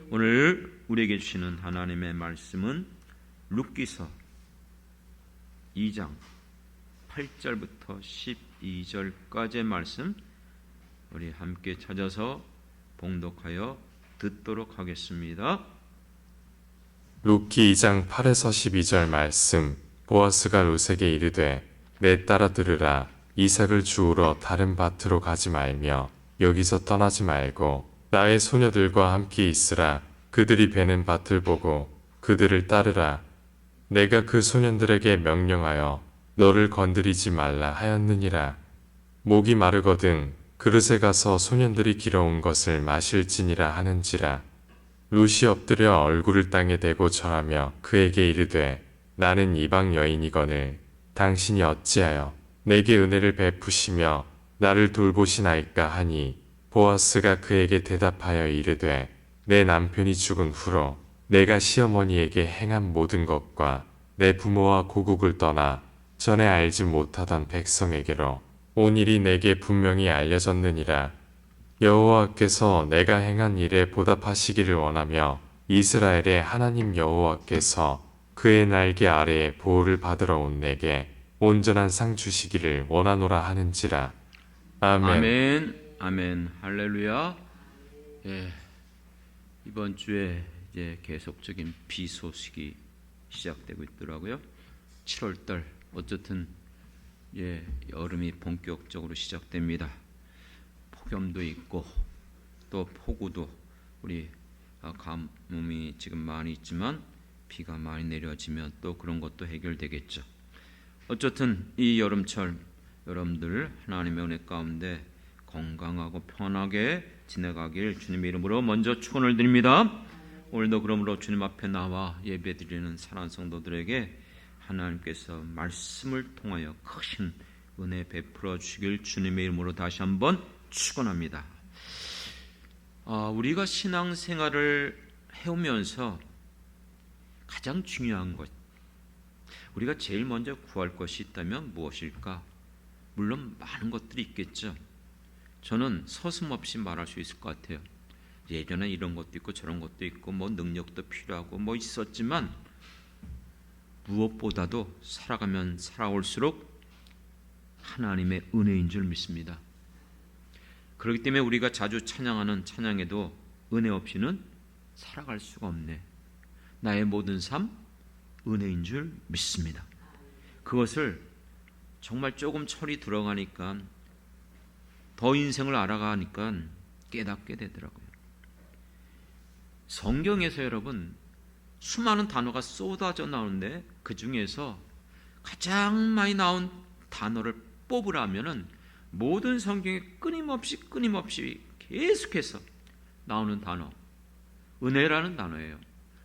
오늘 우리에게 주시는 하나님의 말씀은 룻기서 2장 8절부터 12절까지의 말씀, 우리 함께 찾아서 봉독하여 듣도록 하겠습니다. 룻기 2장 8에서 12절 말씀. 보아스가 룻에게 이르되 내 딸아 들으라. 이삭을 주우러 다른 밭으로 가지 말며 여기서 떠나지 말고 나의 소녀들과 함께 있으라. 그들이 베는 밭을 보고 그들을 따르라. 내가 그 소년들에게 명령하여 너를 건드리지 말라 하였느니라. 목이 마르거든 그릇에 가서 소년들이 길어온 것을 마실지니라 하는지라. 룻이 엎드려 얼굴을 땅에 대고 절하며 그에게 이르되 나는 이방 여인이거늘 당신이 어찌하여 내게 은혜를 베푸시며 나를 돌보시나이까 하니, 보아스가 그에게 대답하여 이르되 내 남편이 죽은 후로 내가 시어머니에게 행한 모든 것과 내 부모와 고국을 떠나 전에 알지 못하던 백성에게로 온 일이 내게 분명히 알려졌느니라. 여호와께서 내가 행한 일에 보답하시기를 원하며 이스라엘의 하나님 여호와께서 그의 날개 아래에 보호를 받으러 온 내게 온전한 상 주시기를 원하노라 하는지라. 아멘. 아멘, 아멘, 할렐루야. 이번 주에 이제 계속적인 비 소식이 시작되고 있더라고요. 7월달 어쨌든 여름이 본격적으로 시작됩니다. 폭염도 있고 또 폭우도, 우리 가뭄이 지금 많이 있지만 비가 많이 내려지면 또 그런 것도 해결되겠죠. 어쨌든 이 여름철 여러분들 하나님의 은혜 가운데 건강하고 편하게 지내가길 주님의 이름으로 먼저 축원을 드립니다. 오늘도 그러므로 주님 앞에 나와 예배드리는 사랑하는 성도들에게 하나님께서 말씀을 통하여 크신 은혜 베풀어 주시길 주님의 이름으로 다시 한번 축원합니다. 우리가 신앙생활을 해오면서 가장 중요한 것, 우리가 제일 먼저 구할 것이 있다면 무엇일까? 물론 많은 것들이 있겠죠. 저는 서슴없이 말할 수 있을 것 같아요. 예전에 이런 것도 있고 저런 것도 있고 뭐 능력도 필요하고 뭐 있었지만, 무엇보다도 살아가면 살아올수록 하나님의 은혜인 줄 믿습니다. 그렇기 때문에 우리가 자주 찬양하는 찬양에도 은혜 없이는 살아갈 수가 없네. 나의 모든 삶 은혜인 줄 믿습니다. 그것을 정말 조금 철이 들어가니까, 더 인생을 알아가니까 깨닫게 되더라고요. 성경에서 여러분 수많은 단어가 쏟아져 나오는데 그 중에서 가장 많이 나온 단어를 뽑으라면은 모든 성경에 끊임없이 계속해서 나오는 단어, 은혜라는 단어예요.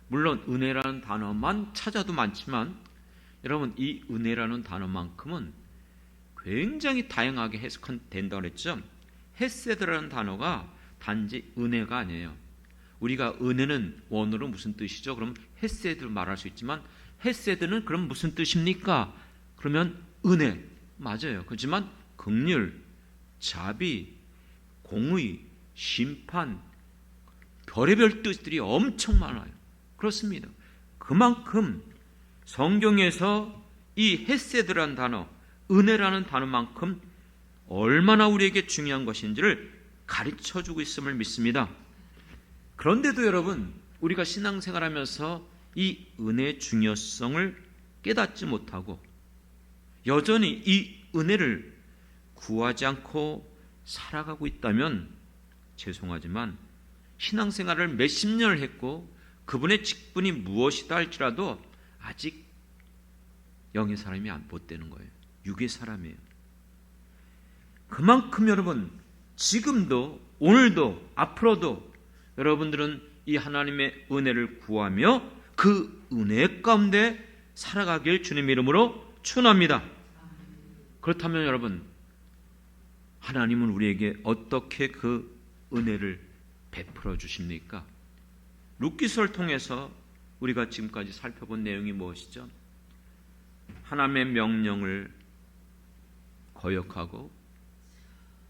물론 은혜라는 단어만 찾아도 많지만 여러분, 이 은혜라는 단어만큼은 굉장히 다양하게 해석된다고 했죠. 헤세드라는 단어가 단지 은혜가 아니에요. 우리가 은혜는 원어로 무슨 뜻이죠? 그럼 헤세드를 말할 수 있지만, 헤세드는 그럼 무슨 뜻입니까? 그러면 은혜, 맞아요. 그렇지만 긍휼, 자비, 공의, 심판, 별의별 뜻들이 엄청 많아요. 그렇습니다. 그만큼 성경에서 이 헤세드라는 단어, 은혜라는 단어만큼 얼마나 우리에게 중요한 것인지를 가르쳐주고 있음을 믿습니다. 그런데도 여러분, 우리가 신앙생활하면서 이 은혜의 중요성을 깨닫지 못하고 여전히 이 은혜를 구하지 않고 살아가고 있다면 죄송하지만 신앙생활을 몇십 년을 했고 그분의 직분이 무엇이다 할지라도 아직 영의 사람이 못 되는 거예요. 육의 사람이에요. 그만큼 여러분, 지금도 오늘도 앞으로도 여러분들은 이 하나님의 은혜를 구하며 그 은혜 가운데 살아가길 주님의 이름으로 축원합니다. 그렇다면 여러분, 하나님은 우리에게 어떻게 그 은혜를 베풀어 주십니까? 룻기서를 통해서 우리가 지금까지 살펴본 내용이 무엇이죠? 하나님의 명령을 거역하고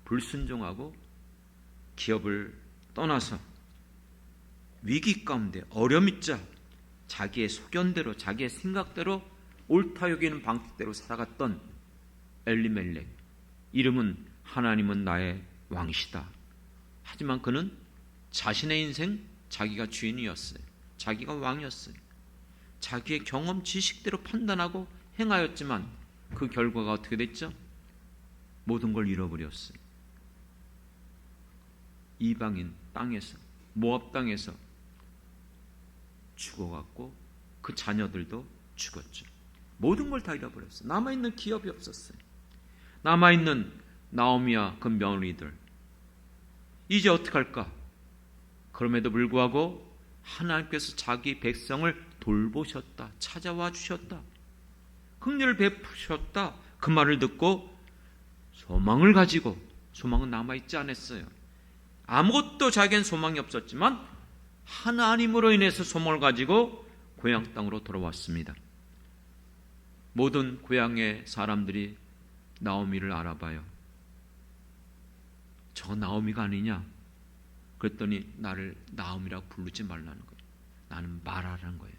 불순종하고 기업을 떠나서 위기 가운데 어려움있자 자기의 소견대로 자기의 생각대로 옳다 여기는 방식대로 살아갔던 엘리멜렉, 이름은 하나님은 나의 왕이시다. 하지만 그는 자신의 인생 자기가 주인이었어요. 자기가 왕이었어요. 자기의 경험 지식대로 판단하고 행하였지만 그 결과가 어떻게 됐죠? 모든 걸 잃어버렸어요. 이방인 땅에서, 모압 땅에서 죽어갔고 그 자녀들도 죽었죠. 모든 걸 다 잃어버렸어요. 남아있는 기업이 없었어요. 남아있는 나오미와 그 며느리들, 이제 어떡할까? 그럼에도 불구하고 하나님께서 자기 백성을 돌보셨다. 찾아와 주셨다. 긍휼을 베푸셨다. 그 말을 듣고 소망을 가지고, 소망은 남아있지 않았어요. 아무것도 자기는 소망이 없었지만 하나님으로 인해서 소망을 가지고 고향 땅으로 돌아왔습니다. 모든 고향의 사람들이 나오미를 알아봐요. 저 나오미가 아니냐? 그랬더니 나를 나오미라고 부르지 말라는 거예요. 나는 마라라는 거예요.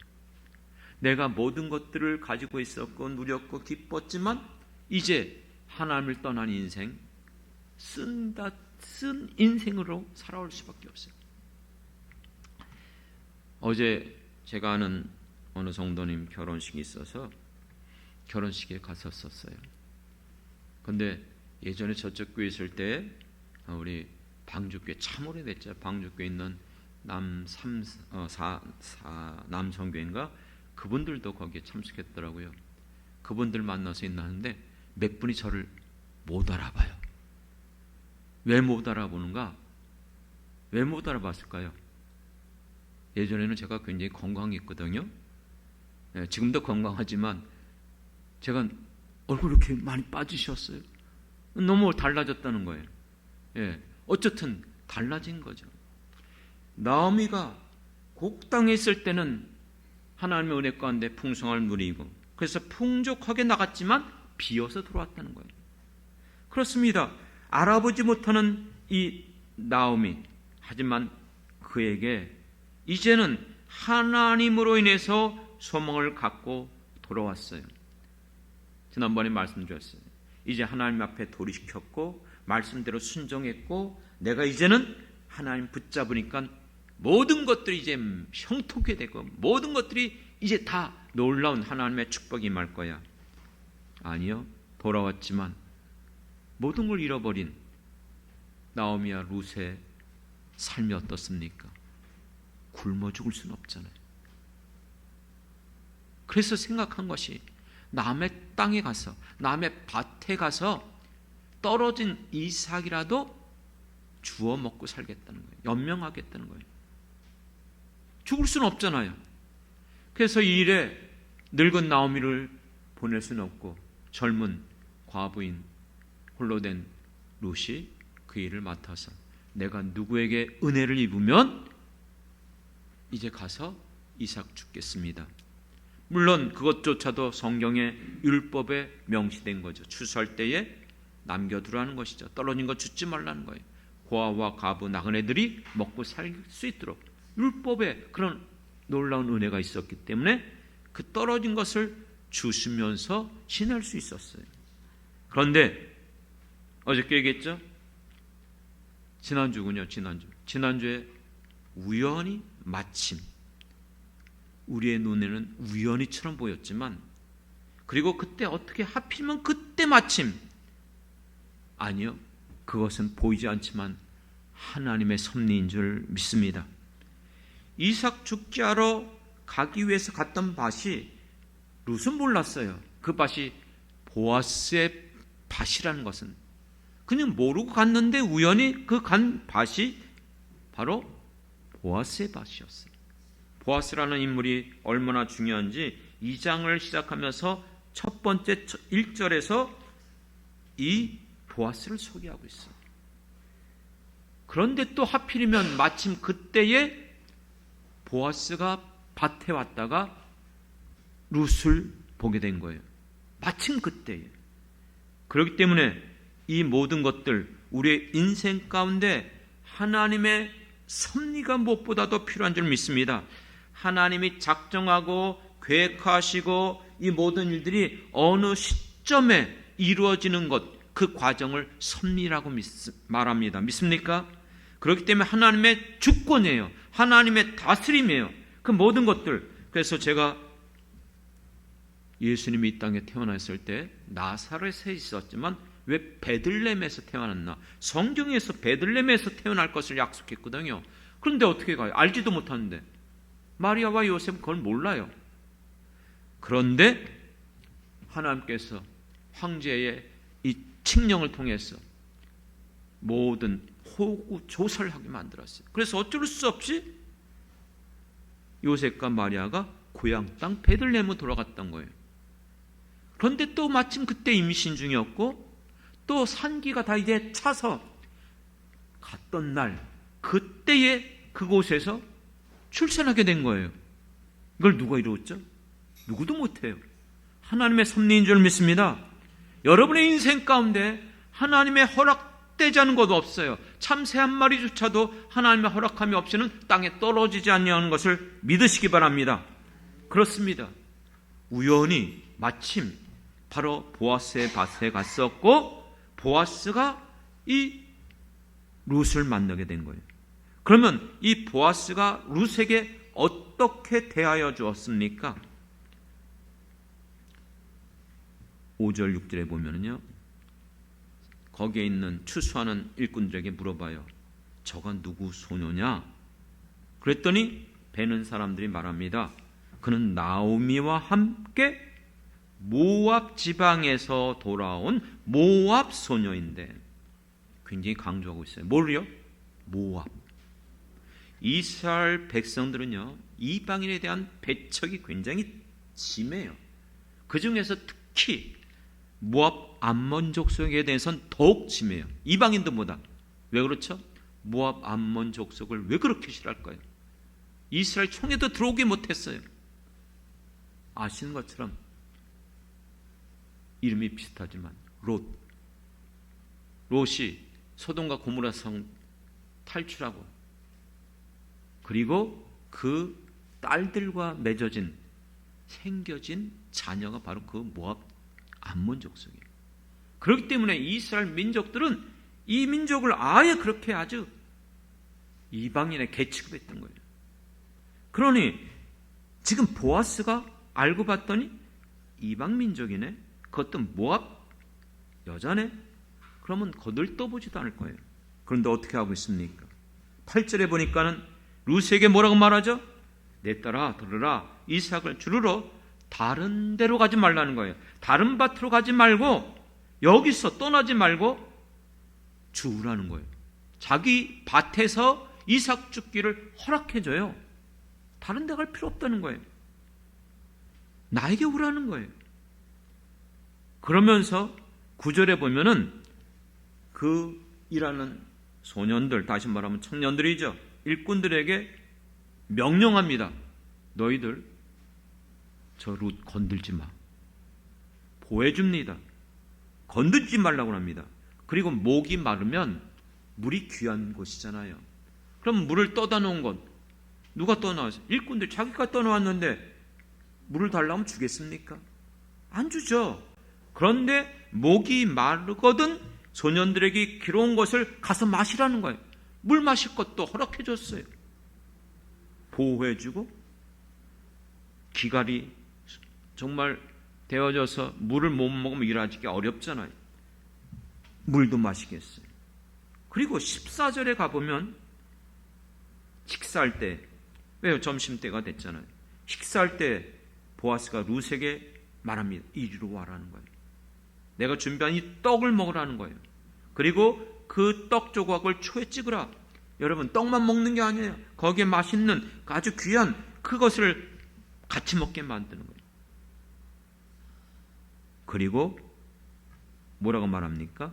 내가 모든 것들을 가지고 있었고 누렸고 기뻤지만 이제 하나님을 떠난 인생, 쓴 인생으로 살아올 수밖에 없어요. 어제 제가 아는 어느 성도님 결혼식이 있어서 결혼식에 갔었어요. 근데 예전에 저쪽 교회 있을 때 우리 방주교회 참 오래됐죠. 방주교회 있는 남성교회인가 그분들도 거기에 참석했더라고요. 그분들 만나서 있나는데 몇 분이 저를 못 알아봐요. 왜 못 알아보는가? 왜 못 알아봤을까요? 예전에는 제가 굉장히 건강했거든요. 지금도 건강하지만 제가 얼굴이 이렇게 많이 빠지셨어요. 너무 달라졌다는 거예요. 어쨌든 달라진 거죠. 나오미가 곡당에 있을 때는 하나님의 은혜 가운데 풍성함을 누리고 그래서 풍족하게 나갔지만 비어서 들어왔다는 거예요. 그렇습니다. 알아보지 못하는 이 나오미, 하지만 그에게 이제는 하나님으로 인해서 소망을 갖고 돌아왔어요. 지난번에 말씀드렸어요. 이제 하나님 앞에 돌이켰고 말씀대로 순종했고 내가 이제는 하나님 붙잡으니까 모든 것들이 이제 형통케 되고 모든 것들이 이제 다 놀라운 하나님의 축복이 임할 거야. 아니요. 돌아왔지만 모든 걸 잃어버린 나오미와 룻의 삶이 어떻습니까? 굶어 죽을 수는 없잖아요. 그래서 생각한 것이 남의 땅에 가서 남의 밭에 가서 떨어진 이삭이라도 주워 먹고 살겠다는 거예요. 연명하겠다는 거예요. 죽을 수는 없잖아요. 그래서 이 일에 늙은 나오미를 보낼 수는 없고 젊은 과부인 홀로 된 룻이 그 일을 맡아서 내가 누구에게 은혜를 입으면 이제 가서 이삭 죽겠습니다. 물론 그것조차도 성경의 율법에 명시된 거죠. 추수할 때에 남겨두라는 것이죠. 떨어진 거 주지 말라는 거예요. 고아와 과부 나그네들이 먹고 살 수 있도록 율법에 그런 놀라운 은혜가 있었기 때문에 그 떨어진 것을 주시면서 지낼 수 있었어요. 그런데 어저께 얘기했죠. 지난주군요. 지난주에 우연히 마침 우리의 눈에는 우연히처럼 보였지만 그리고 그때 어떻게 하필이면 그때 마침 아니요. 그것은 보이지 않지만 하나님의 섭리인 줄 믿습니다. 이삭 죽게 하러 가기 위해서 갔던 밭이 룻은 몰랐어요. 그 밭이 보아스의 밭이라는 것은 그냥 모르고 갔는데 우연히 그 간 밭이 바로 보아스의 밭이었어요. 보아스라는 인물이 얼마나 중요한지 2장을 시작하면서 첫 번째 1절에서 이 보아스를 소개하고 있어요. 그런데 또 하필이면 마침 그때에 보아스가 밭에 왔다가 룻을 보게 된 거예요. 마침 그때에. 그렇기 때문에 이 모든 것들 우리의 인생 가운데 하나님의 섭리가 무엇보다도 필요한 줄 믿습니다. 하나님이 작정하고 계획하시고 이 모든 일들이 어느 시점에 이루어지는 것, 그 과정을 섭리라고 말합니다. 믿습니까? 그렇기 때문에 하나님의 주권이에요. 하나님의 다스림이에요. 그 모든 것들. 그래서 제가 예수님이 이 땅에 태어났을 때 나사렛에 있었지만 왜 베들레헴에서 태어났나? 성경에서 베들레헴에서 태어날 것을 약속했거든요. 그런데 어떻게 가요? 알지도 못하는데. 마리아와 요셉은 그걸 몰라요. 그런데 하나님께서 황제의 이 칙령을 통해서 모든 호구조사를 하게 만들었어요. 그래서 어쩔 수 없이 요셉과 마리아가 고향 땅 베들레헴으로 돌아갔던 거예요. 그런데 또 마침 그때 임신 중이었고 또 산기가 다 이제 차서 갔던 날 그때에 그곳에서 출산하게 된 거예요. 이걸 누가 이루었죠? 누구도 못해요. 하나님의 섭리인 줄 믿습니다. 여러분의 인생 가운데 하나님의 허락되지 않은 것도 없어요. 참새 한 마리조차도 하나님의 허락함이 없이는 땅에 떨어지지 않는 것을 믿으시기 바랍니다. 그렇습니다. 우연히 마침 바로 보아스의 밭에 갔었고 보아스가 이 룻을 만나게 된 거예요. 그러면 이 보아스가 룻에게 어떻게 대하여 주었습니까? 5절 6절에 보면은요, 거기에 있는 추수하는 일꾼들에게 물어봐요. 저가 누구 소녀냐? 그랬더니 베는 사람들이 말합니다. 그는 나오미와 함께 모압 지방에서 돌아온 모압 소녀인데, 굉장히 강조하고 있어요. 뭘요? 모압. 이스라엘 백성들은요, 이방인에 대한 배척이 굉장히 심해요. 그 중에서 특히 모압 암몬 족속에 대해서는 더욱 심해요. 이방인들보다. 왜 그렇죠? 모압 암몬 족속을 왜 그렇게 싫어할까요? 이스라엘 총에도 들어오지 못했어요. 아시는 것처럼 이름이 비슷하지만 롯이 소돔과 고모라 성 탈출하고 그리고 그 딸들과 맺어진 생겨진 자녀가 바로 그 모압 암몬 족속이에요. 그렇기 때문에 이스라엘 민족들은 이 민족을 아예 그렇게 아주 이방인의 개 취급했던 거예요. 그러니 지금 보아스가 알고 봤더니 이방 민족이네, 그것도 모압 여자네, 그러면 거들떠보지도 않을 거예요. 그런데 어떻게 하고 있습니까? 8절에 보니까는 룻에게 뭐라고 말하죠? 내 딸아 들으라, 이삭을 주르러 다른 데로 가지 말라는 거예요. 다른 밭으로 가지 말고 여기서 떠나지 말고 주우라는 거예요. 자기 밭에서 이삭 죽기를 허락해줘요. 다른 데 갈 필요 없다는 거예요. 나에게 오라는 거예요. 그러면서 9절에 보면은 그 일하는 소년들, 다시 말하면 청년들이죠, 일꾼들에게 명령합니다. 너희들 저 룻 건들지 마. 보호해줍니다. 건들지 말라고 합니다. 그리고 목이 마르면 물이 귀한 곳이잖아요. 그럼 물을 떠다 놓은 건 누가 떠나왔어요? 일꾼들 자기가 떠나왔는데 물을 달라면 주겠습니까? 안 주죠. 그런데 목이 마르거든 소년들에게 길어온 것을 가서 마시라는 거예요. 물 마실 것도 허락해 줬어요. 보호해주고 기갈이 정말 데워져서 물을 못 먹으면 일하기 어렵잖아요. 물도 마시겠어요. 그리고 14절에 가보면 식사할 때, 왜요? 점심때가 됐잖아요. 식사할 때 보아스가 룻에게 말합니다. 이리로 와라는 거예요. 내가 준비한 이 떡을 먹으라는 거예요. 그리고 그 떡 조각을 초에 찍으라. 여러분, 떡만 먹는 게 아니에요. 거기에 맛있는 아주 귀한 그것을 같이 먹게 만드는 거예요. 그리고 뭐라고 말합니까?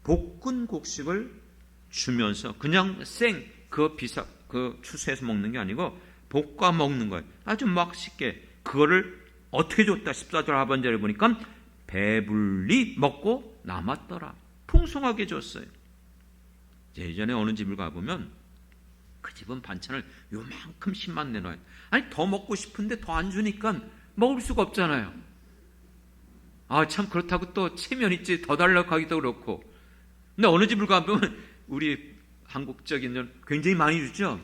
볶은 곡식을 주면서 그냥 그 추수해서 먹는 게 아니고 볶아 먹는 거예요. 아주 맛있게. 그거를 어떻게 줬다? 14절 하반절에 보니까 배불리 먹고 남았더라. 풍성하게 줬어요. 예전에 어느 집을 가보면 집은 반찬을 요만큼씩만 내놔요. 아니 더 먹고 싶은데 더 안 주니까 먹을 수가 없잖아요. 아 참 그렇다고 또 체면 있지 더 달라고 하기도 그렇고. 근데 어느 집을 가보면 우리 한국적인 굉장히 많이 주죠.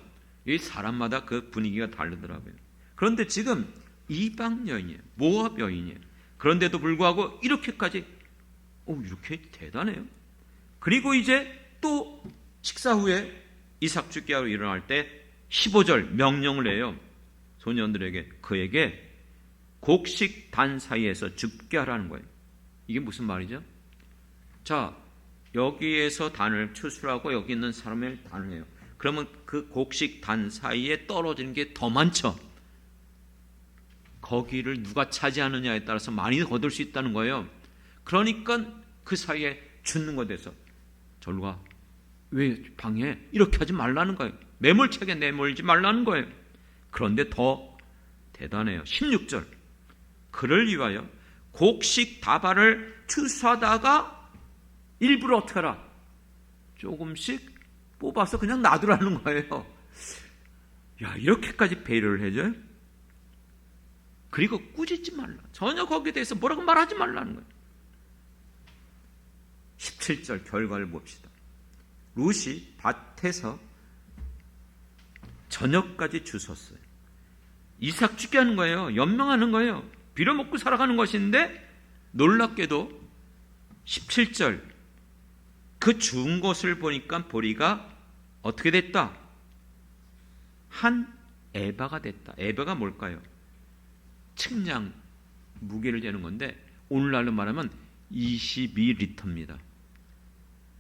이 사람마다 그 분위기가 다르더라고요. 그런데 지금 이방 여인이에요. 모압 여인이에요. 그런데도 불구하고 이렇게까지 이렇게 대단해요. 그리고 이제 또 식사 후에 이삭 죽게 하러 일어날 때 15절 명령을 해요. 소년들에게 그에게 곡식 단 사이에서 죽게 하라는 거예요. 이게 무슨 말이죠? 자, 여기에서 단을 추수하고 여기 있는 사람의 단을 해요. 그러면 그 곡식 단 사이에 떨어지는 게 더 많죠. 거기를 누가 차지하느냐에 따라서 많이 거둘 수 있다는 거예요. 그러니까 그 사이에 죽는 것에 대해서 절로 가. 왜 방해해? 이렇게 하지 말라는 거예요. 매몰차게 내몰지 말라는 거예요. 그런데 더 대단해요. 16절. 그를 위하여 곡식 다발을 추수하다가 일부러 어떻게 하라? 조금씩 뽑아서 그냥 놔두라는 거예요. 야, 이렇게까지 배려를 해줘요? 그리고 꾸짖지 말라. 전혀 거기에 대해서 뭐라고 말하지 말라는 거예요. 17절 결과를 봅시다. 룻이 밭에서 저녁까지 주웠어요. 이삭 죽게 하는 거예요. 연명하는 거예요. 빌어먹고 살아가는 것인데 놀랍게도 17절 그 주운 것을 보니까 보리가 어떻게 됐다? 한 에바가 됐다. 에바가 뭘까요? 측량 무게를 재는 건데 오늘날로 말하면 22리터입니다.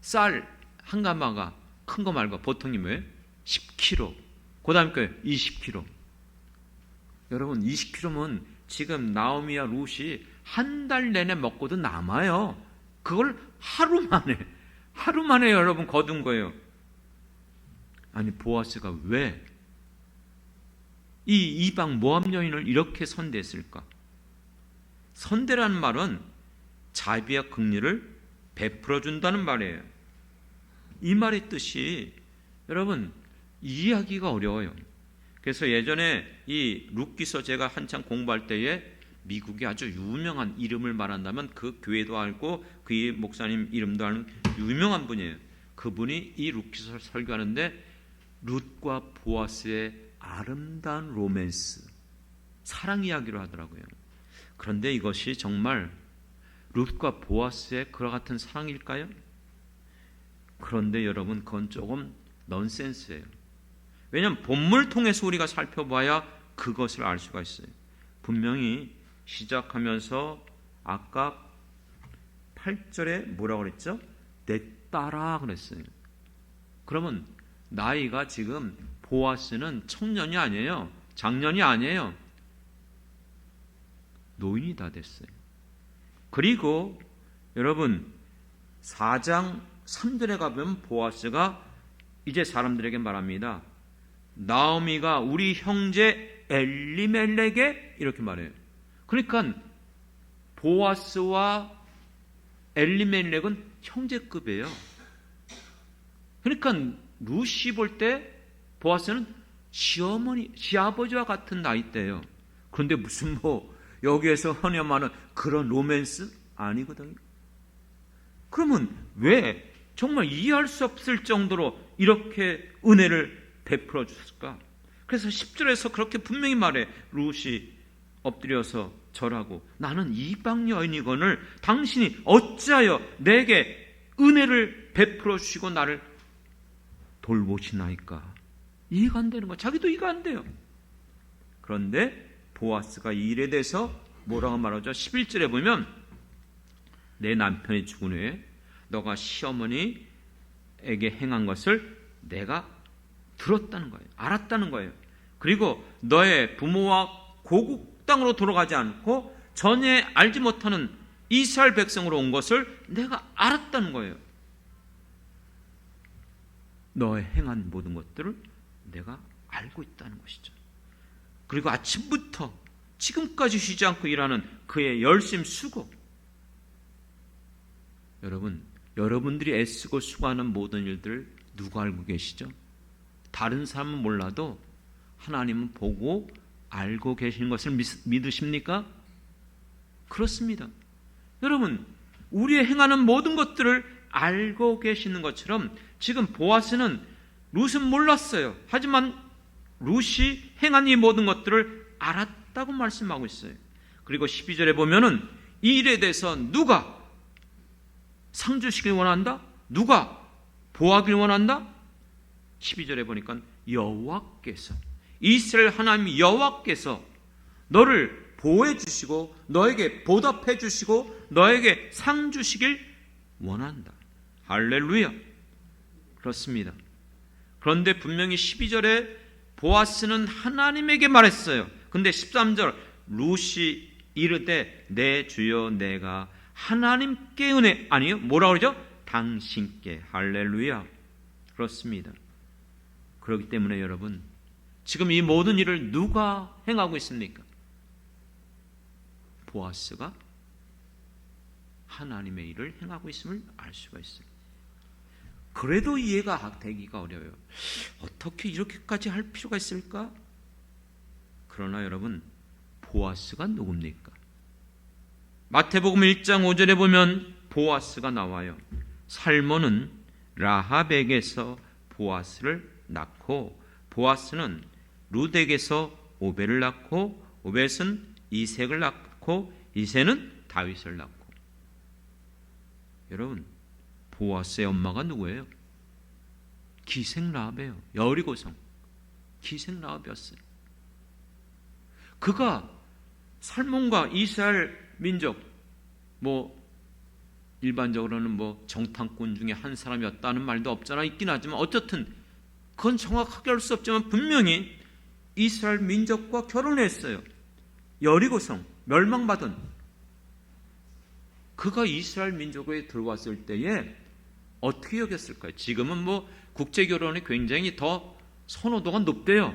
쌀 한 가마가 큰 거 말고 보통이 뭐예요? 10kg. 그 다음에 20kg. 여러분 20kg면 지금 나오미와 룻이 한 달 내내 먹고도 남아요. 그걸 하루 만에 여러분 거둔 거예요. 아니 보아스가 왜 이 이방 모압 여인을 이렇게 선대했을까? 선대라는 말은 자비와 긍휼을 베풀어 준다는 말이에요. 이 말의 뜻이 여러분 이해하기가 어려워요. 그래서 예전에 이 룻기서 제가 한창 공부할 때에 미국의 아주 유명한 이름을 말한다면 그 교회도 알고 그 목사님 이름도 아는 유명한 분이에요. 그분이 이 룻기서를 설교하는데 룻과 보아스의 아름다운 로맨스, 사랑 이야기로 하더라고요. 그런데 이것이 정말 룻과 보아스의 그와 같은 사랑일까요? 그런데 여러분 그건 조금 넌센스예요. 왜냐하면 본문을 통해서 우리가 살펴봐야 그것을 알 수가 있어요. 분명히 시작하면서 아까 8절에 뭐라고 그랬죠? 내 딸아 그랬어요. 그러면 나이가 지금 보아스는 청년이 아니에요. 장년이 아니에요. 노인이 다 됐어요. 그리고 여러분 4장 3절에 가보면 보아스가 이제 사람들에게 말합니다. 나오미가 우리 형제 엘리멜렉에 이렇게 말해요. 그러니까 보아스와 엘리멜렉은 형제급이에요. 그러니까 룻이 볼 때 보아스는 시어머니, 시아버지와 같은 나이대예요. 그런데 무슨 여기에서 헌혈하는 그런 로맨스 아니거든요. 그러면 왜 정말 이해할 수 없을 정도로 이렇게 은혜를 베풀어 주셨을까? 그래서 10절에서 그렇게 분명히 말해. 룻이 엎드려서 절하고 나는 이방 여인이거늘 당신이 어찌하여 내게 은혜를 베풀어 주시고 나를 돌보시나이까? 이해가 안 되는 거야. 자기도 이해가 안 돼요. 그런데 보아스가 이 일에 대해서 뭐라고 말하죠? 11절에 보면 내 남편이 죽은 후에 너가 시어머니에게 행한 것을 내가 들었다는 거예요. 알았다는 거예요. 그리고 너의 부모와 고국 땅으로 돌아가지 않고 전에 알지 못하는 이스라엘 백성으로 온 것을 내가 알았다는 거예요. 너의 행한 모든 것들을 내가 알고 있다는 것이죠. 그리고 아침부터 지금까지 쉬지 않고 일하는 그의 열심 수고. 여러분, 여러분들이 애쓰고 수고하는 모든 일들을 누가 알고 계시죠? 다른 사람은 몰라도 하나님은 보고 알고 계시는 것을 믿으십니까? 그렇습니다. 여러분, 우리의 행하는 모든 것들을 알고 계시는 것처럼 지금 보아스는 룻은 몰랐어요. 하지만 룻이 행한 이 모든 것들을 알았다고 말씀하고 있어요. 그리고 12절에 보면은 이 일에 대해서 누가 상 주시길 원한다? 누가 보하길 원한다? 12절에 보니까 여호와께서, 이스라엘 하나님 여호와께서 너를 보호해 주시고 너에게 보답해 주시고 너에게 상 주시길 원한다. 할렐루야. 그렇습니다. 그런데 분명히 12절에 보아스는 하나님에게 말했어요. 근데 13절 룻이 이르되 내 주여 내가 하나님께 은혜, 아니요, 뭐라 그러죠? 당신께. 할렐루야. 그렇습니다. 그렇기 때문에 여러분, 지금 이 모든 일을 누가 행하고 있습니까? 보아스가 하나님의 일을 행하고 있음을 알 수가 있어요. 그래도 이해가 되기가 어려워요. 어떻게 이렇게까지 할 필요가 있을까? 그러나 여러분, 보아스가 누굽니까? 마태복음 1장 5절에 보면 보아스가 나와요. 살몬은 라합에게서 보아스를 낳고 보아스는 룻에게서 오벨을 낳고 오벳은 이색을 낳고 이세는 다윗을 낳고. 여러분, 보아스의 엄마가 누구예요? 기생 라합이에요. 여리고성 기생 라합이었어요. 그가 살몬과 이스라엘 민족, 일반적으로는 정탐꾼 중에 한 사람이었다는 말도 없잖아. 있긴 하지만 어쨌든 그건 정확하게 알 수 없지만 분명히 이스라엘 민족과 결혼했어요. 여리고성 멸망받은 그가 이스라엘 민족에 들어왔을 때에 어떻게 여겼을까요? 지금은 국제결혼이 굉장히 더 선호도가 높대요.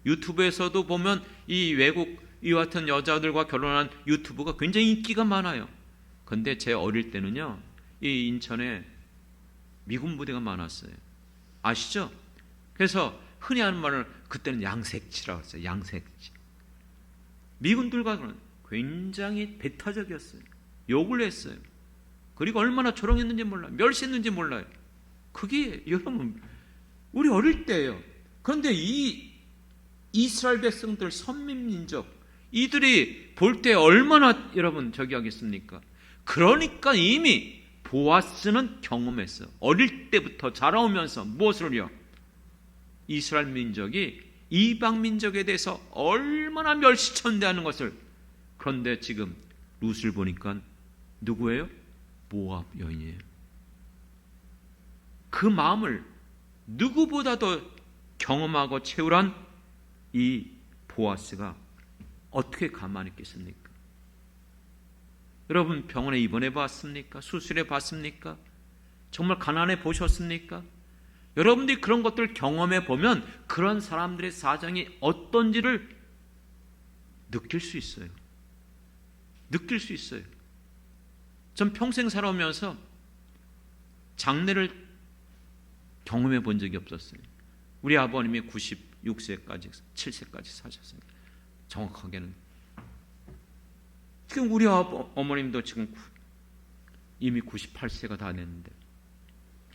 유튜브에서도 보면 이 외국 이와 같은 여자들과 결혼한 유튜브가 굉장히 인기가 많아요. 근데 제 어릴 때는요, 이 인천에 미군 부대가 많았어요. 아시죠? 그래서 흔히 하는 말을 그때는 양색치라고 했어요. 양색치. 미군들과 굉장히 배타적이었어요. 욕을 했어요. 그리고 얼마나 조롱했는지 몰라요. 멸시했는지 몰라요. 그게 여러분 우리 어릴 때예요. 그런데 이 이스라엘 백성들, 선민민족, 이들이 볼 때 얼마나 여러분 저기 하겠습니까? 그러니까 이미 보아스는 경험했어요. 어릴 때부터 자라오면서 무엇을요? 이스라엘 민족이 이방 민족에 대해서 얼마나 멸시천대하는 것을. 그런데 지금 룻을 보니까 누구예요? 모압 여인이에요. 그 마음을 누구보다도 경험하고 체울한 이 보아스가 어떻게 가만히 있겠습니까? 여러분, 병원에 입원해 봤습니까? 수술해 봤습니까? 정말 가난해 보셨습니까? 여러분들이 그런 것들을 경험해 보면 그런 사람들의 사정이 어떤지를 느낄 수 있어요. 느낄 수 있어요. 전 평생 살아오면서 장례를 경험해 본 적이 없었어요. 우리 아버님이 96세까지 7세까지 사셨어요. 정확하게는. 지금 우리 어머님도 지금 이미 98세가 다 됐는데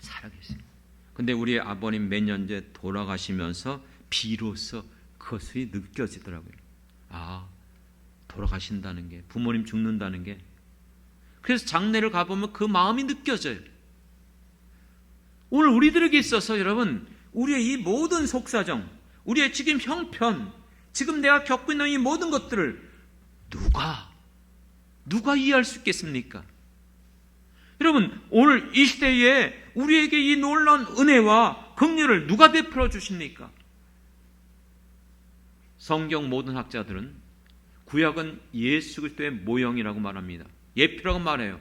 살아계세요. 근데 우리 아버님 몇 년째 돌아가시면서 비로소 그것이 느껴지더라고요. 아, 돌아가신다는 게, 부모님 죽는다는 게. 그래서 장례를 가보면 그 마음이 느껴져요. 오늘 우리들에게 있어서 여러분, 우리의 이 모든 속사정, 우리의 지금 형편, 지금 내가 겪고 있는 이 모든 것들을 누가 이해할 수 있겠습니까? 여러분, 오늘 이 시대에 우리에게 이 놀라운 은혜와 긍휼을 누가 베풀어 주십니까? 성경 모든 학자들은 구약은 예수 그리스도의 모형이라고 말합니다. 예표라고 말해요.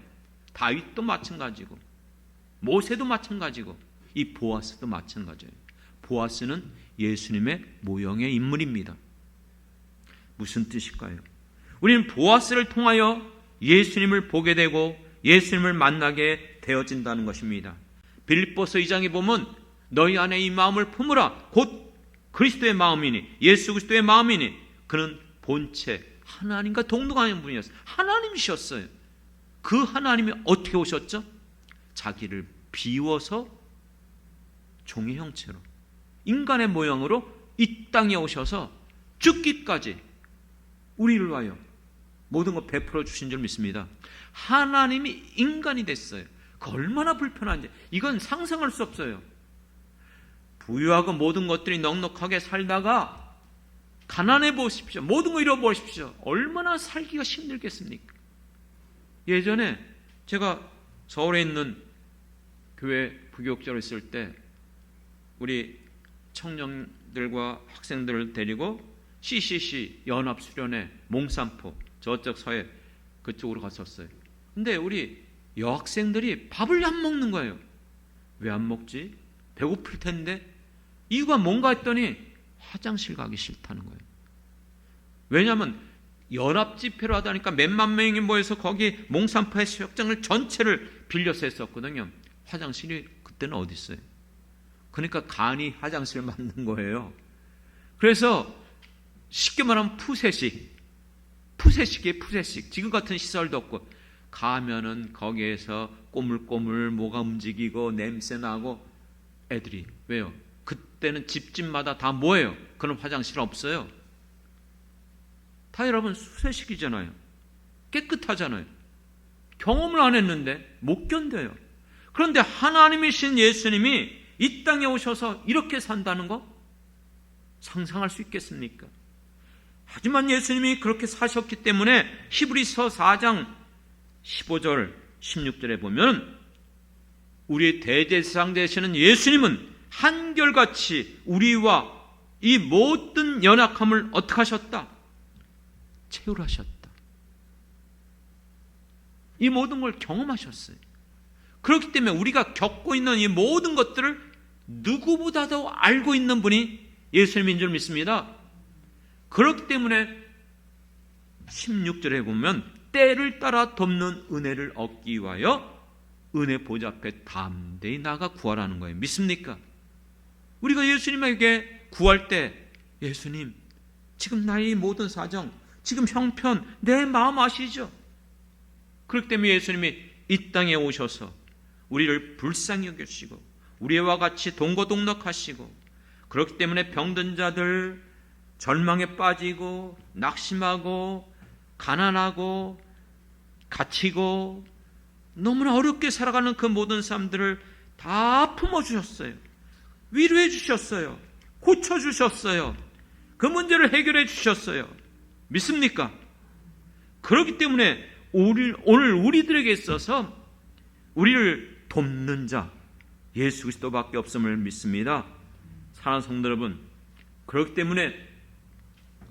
다윗도 마찬가지고 모세도 마찬가지고 이 보아스도 마찬가지예요. 보아스는 예수님의 모형의 인물입니다. 무슨 뜻일까요? 우리는 보아스를 통하여 예수님을 보게 되고 예수님을 만나게 되어진다는 것입니다. 빌립보서 2장에 보면 너희 안에 이 마음을 품으라 곧 그리스도의 마음이니 예수 그리스도의 마음이니 그는 본체 하나님과 동등한 분이었어요. 하나님이셨어요. 그 하나님이 어떻게 오셨죠? 자기를 비워서 종의 형체로 인간의 모양으로 이 땅에 오셔서 죽기까지 우리를 위하여 모든 것 베풀어 주신 줄 믿습니다. 하나님이 인간이 됐어요. 그 얼마나 불편한지 이건 상상할 수 없어요. 부유하고 모든 것들이 넉넉하게 살다가 가난해 보십시오. 모든 거 잃어버리십시오. 얼마나 살기가 힘들겠습니까? 예전에 제가 서울에 있는 교회 부교육자로 있을 때 우리 청년들과 학생들을 데리고 CCC 연합수련회 몽산포 저쪽 서해 그쪽으로 갔었어요. 근데 우리 여학생들이 밥을 안 먹는 거예요. 왜 안 먹지? 배고플 텐데. 이유가 뭔가 했더니 화장실 가기 싫다는 거예요. 왜냐하면 연합집회로 하다니까 몇만 명이 모여서 거기 몽산포 해수욕장을 전체를 빌려서 했었거든요. 화장실이 그때는 어디 있어요? 그러니까 간이 화장실을 만든 거예요. 그래서 쉽게 말하면 푸세식이에요. 푸세식. 지금 같은 시설도 없고 가면은 거기에서 꼬물꼬물 뭐가 움직이고 냄새 나고 애들이 왜요? 그때는 집집마다 다 뭐예요? 그런 화장실 없어요. 다 여러분 수세식이잖아요. 깨끗하잖아요. 경험을 안 했는데 못 견뎌요. 그런데 하나님이신 예수님이 이 땅에 오셔서 이렇게 산다는 거 상상할 수 있겠습니까? 하지만 예수님이 그렇게 사셨기 때문에 히브리서 4장 15절 16절에 보면 우리의 대제사장 되시는 예수님은 한결같이 우리와 이 모든 연약함을 어떻게 하셨다? 채울하셨다. 이 모든 걸 경험하셨어요. 그렇기 때문에 우리가 겪고 있는 이 모든 것들을 누구보다도 알고 있는 분이 예수님인 줄 믿습니다. 그렇기 때문에 16절에 보면 때를 따라 돕는 은혜를 얻기 위하여 은혜 보좌 앞에 담대히 나가 구하라는 거예요. 믿습니까? 우리가 예수님에게 구할 때 예수님 지금 나의 모든 사정 지금 형편 내 마음 아시죠? 그렇기 때문에 예수님이 이 땅에 오셔서 우리를 불쌍히 여기시고 우리와 같이 동거동락하시고 그렇기 때문에 병든 자들 절망에 빠지고 낙심하고 가난하고 갇히고 너무나 어렵게 살아가는 그 모든 사람들을 다 품어주셨어요. 위로해 주셨어요. 고쳐주셨어요. 그 문제를 해결해 주셨어요. 믿습니까? 그렇기 때문에 오늘 우리들에게 있어서 우리를 돕는 자 예수 그리스도밖에 없음을 믿습니다. 사랑하는 성도 여러분, 그렇기 때문에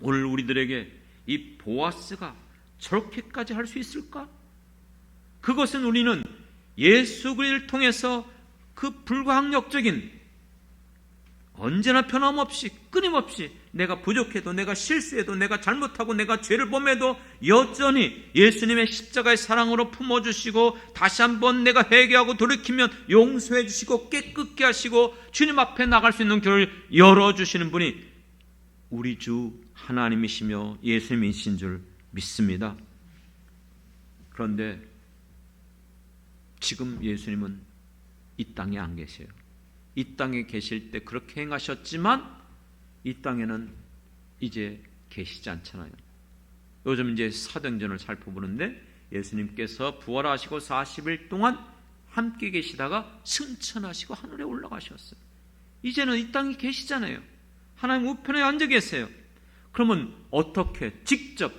오늘 우리들에게 이 보아스가 저렇게까지 할 수 있을까? 그것은 우리는 예수 그리스도를 통해서 그 불가항력적인 언제나 변함없이 끊임없이 내가 부족해도 내가 실수해도 내가 잘못하고 내가 죄를 범해도 여전히 예수님의 십자가의 사랑으로 품어주시고 다시 한번 내가 회개하고 돌이키면 용서해 주시고 깨끗게 하시고 주님 앞에 나갈 수 있는 길을 열어주시는 분이 우리 주 하나님이시며 예수님이신 줄 믿습니다. 그런데 지금 예수님은 이 땅에 안 계세요. 이 땅에 계실 때 그렇게 행하셨지만 이 땅에는 이제 계시지 않잖아요. 요즘 이제 사도행전을 살펴보는데 예수님께서 부활하시고 40일 동안 함께 계시다가 승천하시고 하늘에 올라가셨어요. 이제는 이 땅에 계시잖아요. 하나님 우편에 앉아 계세요. 그러면 어떻게 직접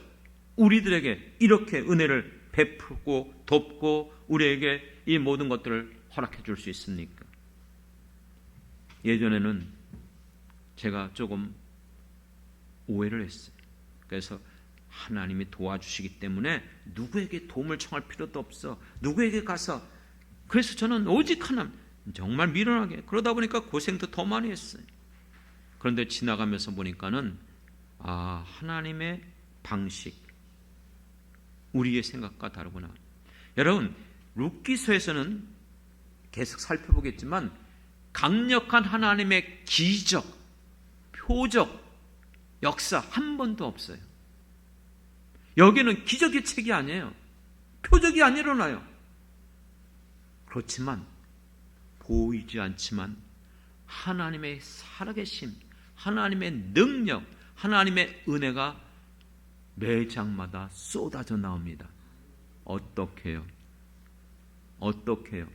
우리들에게 이렇게 은혜를 베풀고 돕고 우리에게 이 모든 것들을 허락해 줄 수 있습니까? 예전에는 제가 조금 오해를 했어요. 그래서 하나님이 도와주시기 때문에 누구에게 도움을 청할 필요도 없어. 누구에게 가서 그래서 저는 오직 하나님 정말 미련하게 그러다 보니까 고생도 더 많이 했어요. 그런데 지나가면서 보니까는 하나님의 방식 우리의 생각과 다르구나. 여러분 룻기서에서는 계속 살펴보겠지만 강력한 하나님의 기적 표적 역사 한 번도 없어요. 여기는 기적의 책이 아니에요. 표적이 안 일어나요. 그렇지만 보이지 않지만 하나님의 살아계심, 하나님의 능력, 하나님의 은혜가 매 장마다 쏟아져 나옵니다. 어떻게 해요?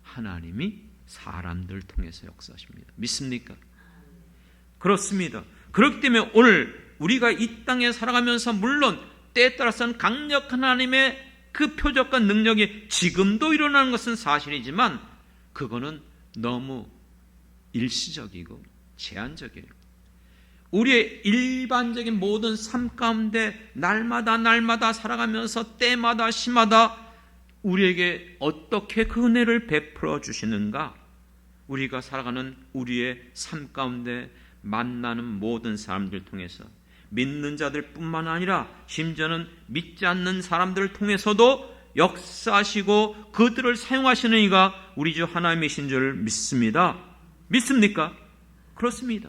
하나님이 사람들 통해서 역사하십니다. 믿습니까? 그렇습니다. 그렇기 때문에 오늘 우리가 이 땅에 살아가면서 물론 때에 따라서는 강력한 하나님의 그 표적과 능력이 지금도 일어나는 것은 사실이지만 그거는 너무 일시적이고 제한적이에요. 우리의 일반적인 모든 삶 가운데 날마다 살아가면서 때마다 시마다 우리에게 어떻게 그 은혜를 베풀어 주시는가? 우리가 살아가는 우리의 삶 가운데 만나는 모든 사람들 통해서 믿는 자들 뿐만 아니라 심지어는 믿지 않는 사람들을 통해서도 역사하시고 그들을 사용하시는 이가 우리 주 하나님이신 줄 믿습니다. 믿습니까? 그렇습니다.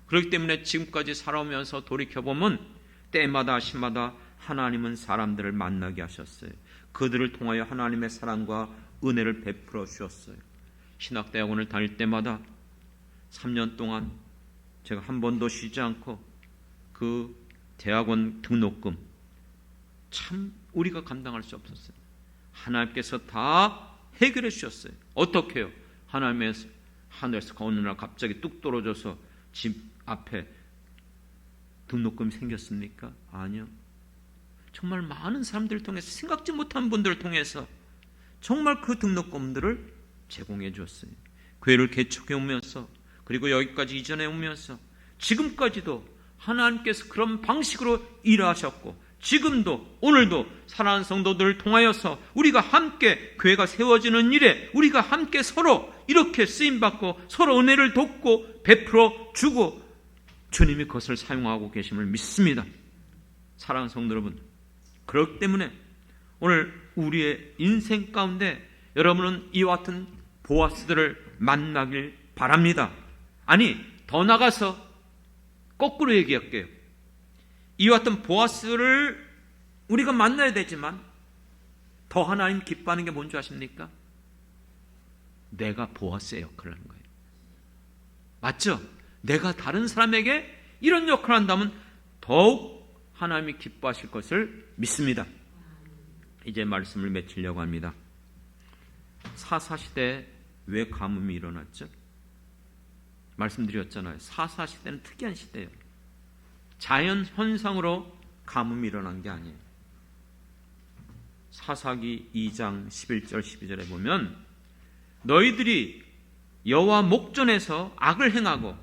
그렇기 때문에 지금까지 살아오면서 돌이켜보면 때마다 시마다 하나님은 사람들을 만나게 하셨어요. 그들을 통하여 하나님의 사랑과 은혜를 베풀어 주셨어요. 신학대학원을 다닐 때마다 3년 동안 제가 한 번도 쉬지 않고 그 대학원 등록금 참 우리가 감당할 수 없었어요. 하나님께서 다 해결해 주셨어요. 어떻게 해요? 하나님께서 하늘에서 어느 날 갑자기 뚝 떨어져서 집 앞에 등록금이 생겼습니까? 아니요. 정말 많은 사람들을 통해서 생각지 못한 분들을 통해서 정말 그 등록금들을 제공해 주었어요. 교회를 개척해 오면서 그리고 여기까지 이전해 오면서 지금까지도 하나님께서 그런 방식으로 일하셨고 지금도 오늘도 사랑하는 성도들을 통하여서 우리가 함께 교회가 세워지는 일에 우리가 함께 서로 이렇게 쓰임받고 서로 은혜를 돕고 베풀어 주고 주님이 그것을 사용하고 계심을 믿습니다. 사랑하는 성도 여러분, 그렇기 때문에 오늘 우리의 인생 가운데 여러분은 이와 같은 보아스들을 만나길 바랍니다. 아니, 더 나가서 거꾸로 얘기할게요. 이와 같은 보아스를 우리가 만나야 되지만 더 하나님 기뻐하는 게 뭔지 아십니까? 내가 보아스의 역할을 하는 거예요. 맞죠? 내가 다른 사람에게 이런 역할을 한다면 더욱 하나님이 기뻐하실 것을 믿습니다. 이제 말씀을 맺히려고 합니다. 사사시대에 왜 가뭄이 일어났죠? 말씀드렸잖아요. 사사시대는 특이한 시대예요. 자연 현상으로 가뭄이 일어난 게 아니에요. 사사기 2장 11절 12절에 보면 너희들이 여호와 목전에서 악을 행하고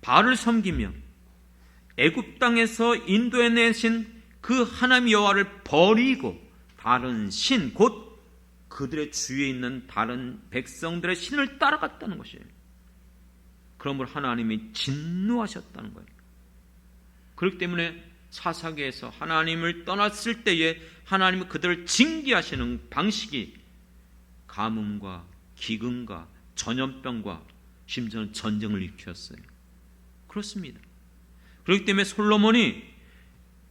바알을 섬기며 애굽 땅에서 인도해 내신 그 하나님 여호와를 버리고 다른 신 곧 그들의 주위에 있는 다른 백성들의 신을 따라갔다는 것이에요. 그러므로 하나님이 진노하셨다는 거예요. 그렇기 때문에 사사기에서 하나님을 떠났을 때에 하나님은 그들을 징계하시는 방식이 가뭄과 기근과 전염병과 심지어는 전쟁을 일으켰어요. 그렇습니다. 그렇기 때문에 솔로몬이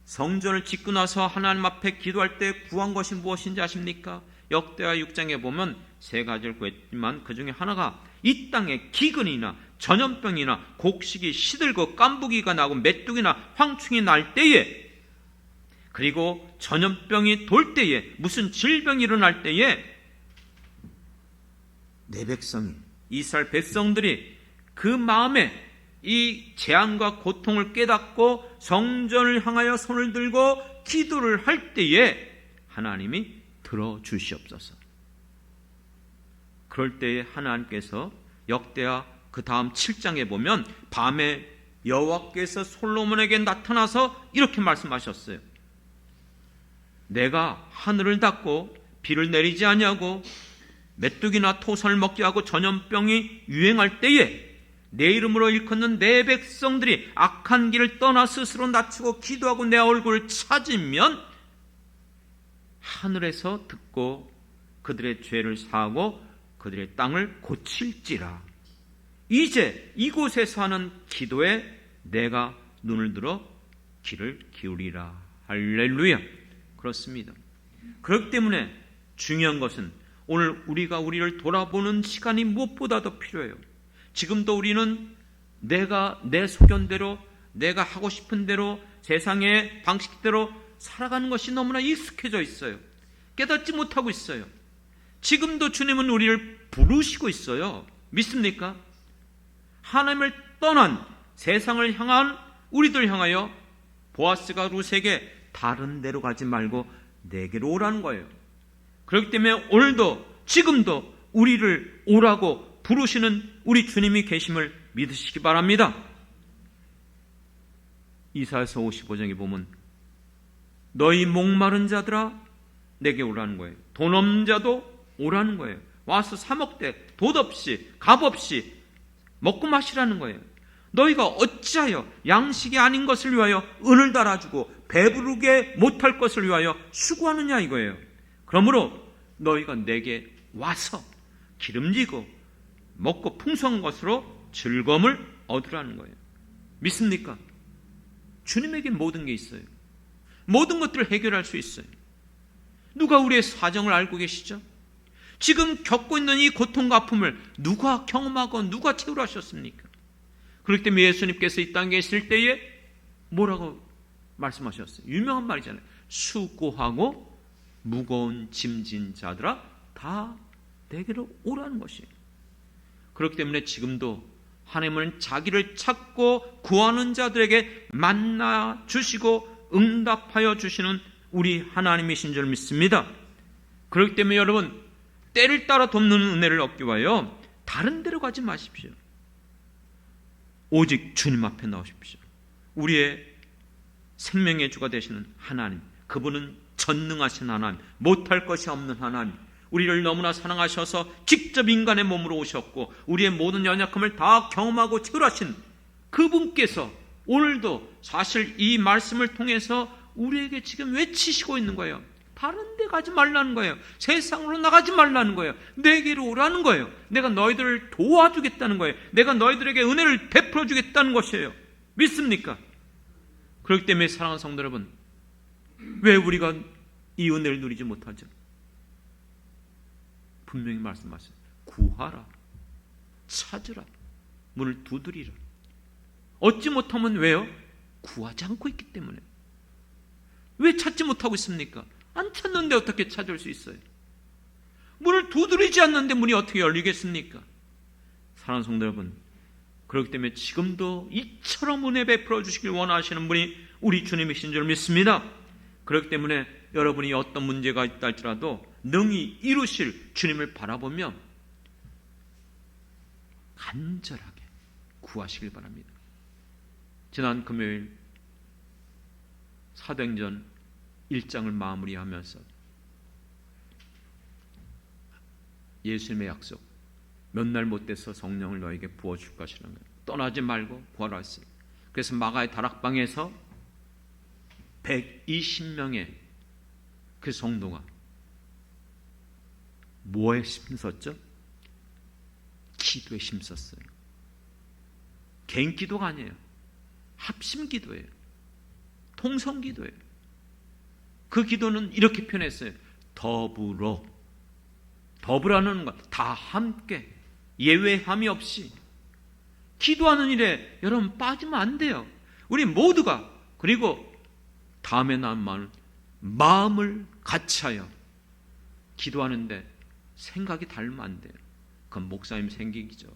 성전을 짓고 나서 하나님 앞에 기도할 때 구한 것이 무엇인지 아십니까? 역대하 6장에 보면 세 가지를 구했지만 그 중에 하나가 이 땅에 기근이나 전염병이나 곡식이 시들고 깐부기가 나고 메뚜기나 황충이 날 때에 그리고 전염병이 돌 때에 무슨 질병이 일어날 때에 내 백성이 이스라엘 백성들이 그 마음에 이 재앙과 고통을 깨닫고 성전을 향하여 손을 들고 기도를 할 때에 하나님이 들어주시옵소서. 그럴 때에 하나님께서 역대하 그 다음 7장에 보면 밤에 여호와께서 솔로몬에게 나타나서 이렇게 말씀하셨어요. 내가 하늘을 닫고 비를 내리지 아니하고 메뚜기나 토선을 먹게 하고 전염병이 유행할 때에 내 이름으로 일컫는 내 백성들이 악한 길을 떠나 스스로 낮추고 기도하고 내 얼굴을 찾으면 하늘에서 듣고 그들의 죄를 사하고 그들의 땅을 고칠지라. 이제 이곳에서 하는 기도에 내가 눈을 들어 귀를 기울이라. 할렐루야. 그렇습니다. 그렇기 때문에 중요한 것은 오늘 우리가 우리를 돌아보는 시간이 무엇보다도 필요해요. 지금도 우리는 내가 내 소견대로, 내가 하고 싶은 대로, 세상의 방식대로 살아가는 것이 너무나 익숙해져 있어요. 깨닫지 못하고 있어요. 지금도 주님은 우리를 부르시고 있어요. 믿습니까? 하나님을 떠난 세상을 향한 우리들 향하여 보아스가 룻에게 다른 데로 가지 말고 내게로 오라는 거예요. 그렇기 때문에 오늘도 지금도 우리를 오라고 부르시는 우리 주님이 계심을 믿으시기 바랍니다. 이사야서 55장에 보면 너희 목마른 자들아 내게 오라는 거예요. 돈 없는 자도 오라는 거예요. 와서 사 먹되 돈 없이 값 없이 먹고 마시라는 거예요. 너희가 어찌하여 양식이 아닌 것을 위하여 은을 달아주고 배부르게 못할 것을 위하여 수고하느냐 이거예요. 그러므로 너희가 내게 와서 기름지고 먹고 풍성한 것으로 즐거움을 얻으라는 거예요. 믿습니까? 주님에게 모든 게 있어요. 모든 것들을 해결할 수 있어요. 누가 우리의 사정을 알고 계시죠? 지금 겪고 있는 이 고통과 아픔을 누가 경험하고 누가 채우려 하셨습니까? 그렇기 때문에 예수님께서 이 땅에 계실 때에 뭐라고 말씀하셨어요? 유명한 말이잖아요. 수고하고 무거운 짐진 자들아 다 내게로 오라는 것이에요. 그렇기 때문에 지금도 하나님은 자기를 찾고 구하는 자들에게 만나 주시고 응답하여 주시는 우리 하나님이신 줄 믿습니다. 그렇기 때문에 여러분 때를 따라 돕는 은혜를 얻기 위하여 다른 데로 가지 마십시오. 오직 주님 앞에 나오십시오. 우리의 생명의 주가 되시는 하나님, 그분은 전능하신 하나님, 못할 것이 없는 하나님, 우리를 너무나 사랑하셔서 직접 인간의 몸으로 오셨고 우리의 모든 연약함을 다 경험하고 체결하신 그분께서 오늘도 사실 이 말씀을 통해서 우리에게 지금 외치시고 있는 거예요. 다른 데 가지 말라는 거예요. 세상으로 나가지 말라는 거예요. 내게로 오라는 거예요. 내가 너희들을 도와주겠다는 거예요. 내가 너희들에게 은혜를 베풀어 주겠다는 것이에요. 믿습니까? 그렇기 때문에 사랑하는 성도 여러분, 왜 우리가 이 은혜를 누리지 못하죠? 분명히 말씀하셨어요. 구하라, 찾으라, 문을 두드리라. 얻지 못하면 왜요? 구하지 않고 있기 때문에. 왜 찾지 못하고 있습니까? 안 찾는데 어떻게 찾을 수 있어요? 문을 두드리지 않는데 문이 어떻게 열리겠습니까? 사랑하는 성도 여러분, 그렇기 때문에 지금도 이처럼 은혜 베풀어 주시길 원하시는 분이 우리 주님이신 줄 믿습니다. 그렇기 때문에 여러분이 어떤 문제가 있다 할지라도 능히 이루실 주님을 바라보며 간절하게 구하시길 바랍니다. 지난 금요일 사도행전 1장을 마무리하면서 예수님의 약속, 몇 날 못 돼서 성령을 너에게 부어줄 것이라는 거예요. 떠나지 말고 구하라 했어요. 그래서 마가의 다락방에서 120명의 그 성도가 뭐에 힘썼죠? 기도에 힘썼어요. 개인 기도가 아니에요. 합심 기도예요. 통성 기도예요. 그 기도는 이렇게 표현했어요. 더불어라는 것, 다 함께 예외함이 없이 기도하는 일에 여러분 빠지면 안 돼요. 우리 모두가, 그리고 다음에 나온 말은 마음을 같이하여 기도하는데 생각이 다르면 안 돼요. 그건 목사님 생각이죠.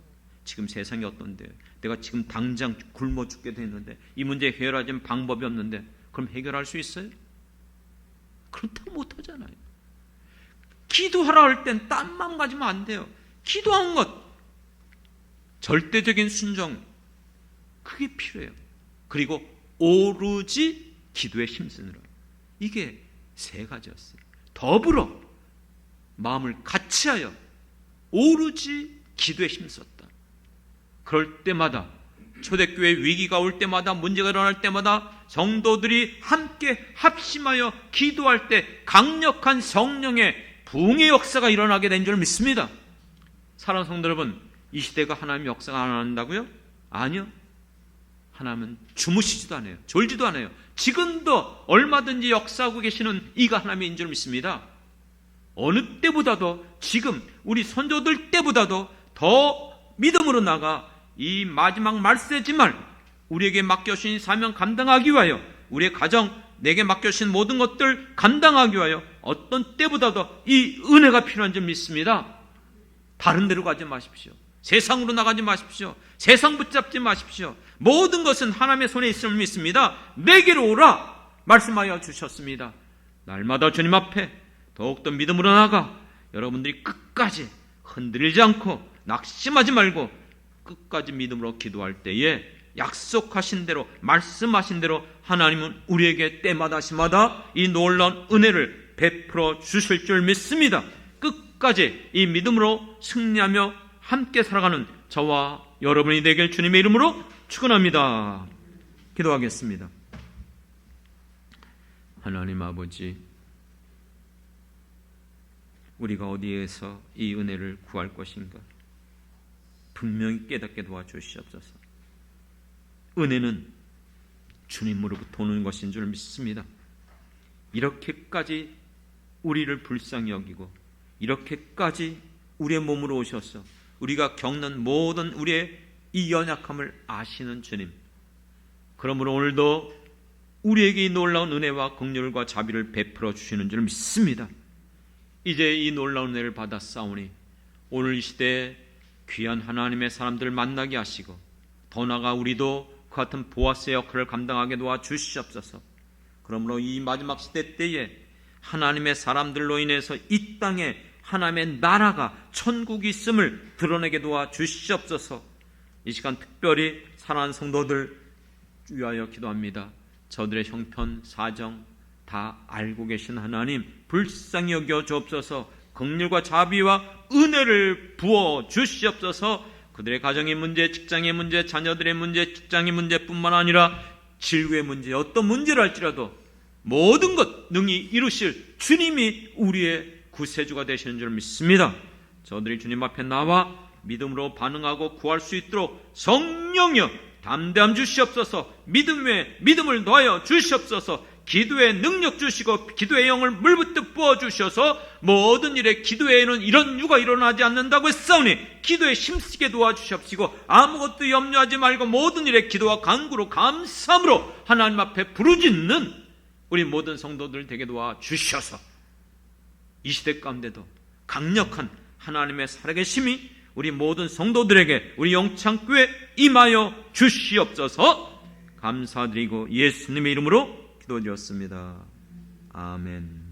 지금 세상이 어떤데, 내가 지금 당장 굶어 죽게 됐는데 이 문제 해결하지 방법이 없는데 그럼 해결할 수 있어요? 그렇다고 못하잖아요. 기도하라 할 땐 딴 마음 가지면 안 돼요. 기도한 것, 절대적인 순종, 그게 필요해요. 그리고 오로지 기도에 힘쓰느라. 이게 세 가지였어요. 더불어 마음을 같이하여 오로지 기도에 힘썼다. 그럴 때마다, 초대교회 위기가 올 때마다, 문제가 일어날 때마다 성도들이 함께 합심하여 기도할 때 강력한 성령의 부흥의 역사가 일어나게 된 줄 믿습니다. 사랑하는 성도 여러분, 이 시대가 하나님 역사가 안 한다고요? 아니요. 하나님은 주무시지도 않아요. 졸지도 않아요. 지금도 얼마든지 역사하고 계시는 이가 하나님인 줄 믿습니다. 어느 때보다도 지금 우리 선조들 때보다도 더 믿음으로 나가 이 마지막 말세지만 우리에게 맡겨주신 사명 감당하기 위하여, 우리의 가정, 내게 맡겨주신 모든 것들 감당하기 위하여 어떤 때보다도 이 은혜가 필요한 줄 믿습니다. 다른 데로 가지 마십시오. 세상으로 나가지 마십시오. 세상 붙잡지 마십시오. 모든 것은 하나님의 손에 있음을 믿습니다. 내게로 오라 말씀하여 주셨습니다. 날마다 주님 앞에 더욱더 믿음으로 나가 여러분들이 끝까지 흔들리지 않고 낙심하지 말고 끝까지 믿음으로 기도할 때에 약속하신 대로, 말씀하신 대로 하나님은 우리에게 때마다 시마다 이 놀라운 은혜를 베풀어 주실 줄 믿습니다. 끝까지 이 믿음으로 승리하며 함께 살아가는 저와 여러분이 되길 주님의 이름으로 축원합니다. 기도하겠습니다. 하나님 아버지, 우리가 어디에서 이 은혜를 구할 것인가 분명히 깨닫게 도와주시옵소서. 은혜는 주님으로부터 오는 것인 줄 믿습니다. 이렇게까지 우리를 불쌍히 여기고 이렇게까지 우리의 몸으로 오셔서 우리가 겪는 모든 우리의 이 연약함을 아시는 주님, 그러므로 오늘도 우리에게 이 놀라운 은혜와 긍휼과 자비를 베풀어 주시는 줄 믿습니다. 이제 이 놀라운 은혜를 받아 싸우니 오늘 이 시대에 귀한 하나님의 사람들을 만나게 하시고 더 나아가 우리도 그 같은 보아스의 역할을 감당하게 도와주시옵소서. 그러므로 이 마지막 시대 때에 하나님의 사람들로 인해서 이 땅에 하나님의 나라가 천국이 있음을 드러내게 도와주시옵소서. 이 시간 특별히 사랑하는 성도들 위하여 기도합니다. 저들의 형편, 사정 다 알고 계신 하나님, 불쌍히 여겨 주옵소서. 긍휼과 자비와 은혜를 부어 주시옵소서. 그들의 가정의 문제, 직장의 문제, 자녀들의 문제, 직장의 문제뿐만 아니라 진료의 문제, 어떤 문제를 할지라도 모든 것 능히 이루실 주님이 우리의 구세주가 되시는 줄 믿습니다. 저들이 주님 앞에 나와 믿음으로 반응하고 구할 수 있도록 성령여 담대함 주시옵소서. 믿음에 믿음을 더하여 주시옵소서. 기도의 능력 주시고 기도의 영을 물붓듯 부어주셔서 모든 일에 기도에는 이런 유가 일어나지 않는다고 했사오니 기도에 힘쓰게 도와주시옵시고 아무것도 염려하지 말고 모든 일에 기도와 간구로 감사함으로 하나님 앞에 부르짖는 우리 모든 성도들 되게 도와주셔서 이 시대 가운데도 강력한 하나님의 살아계심이 우리 모든 성도들에게 우리 영창교회 임하여 주시옵소서. 감사드리고 예수님의 이름으로 기도드렸습니다. 아멘.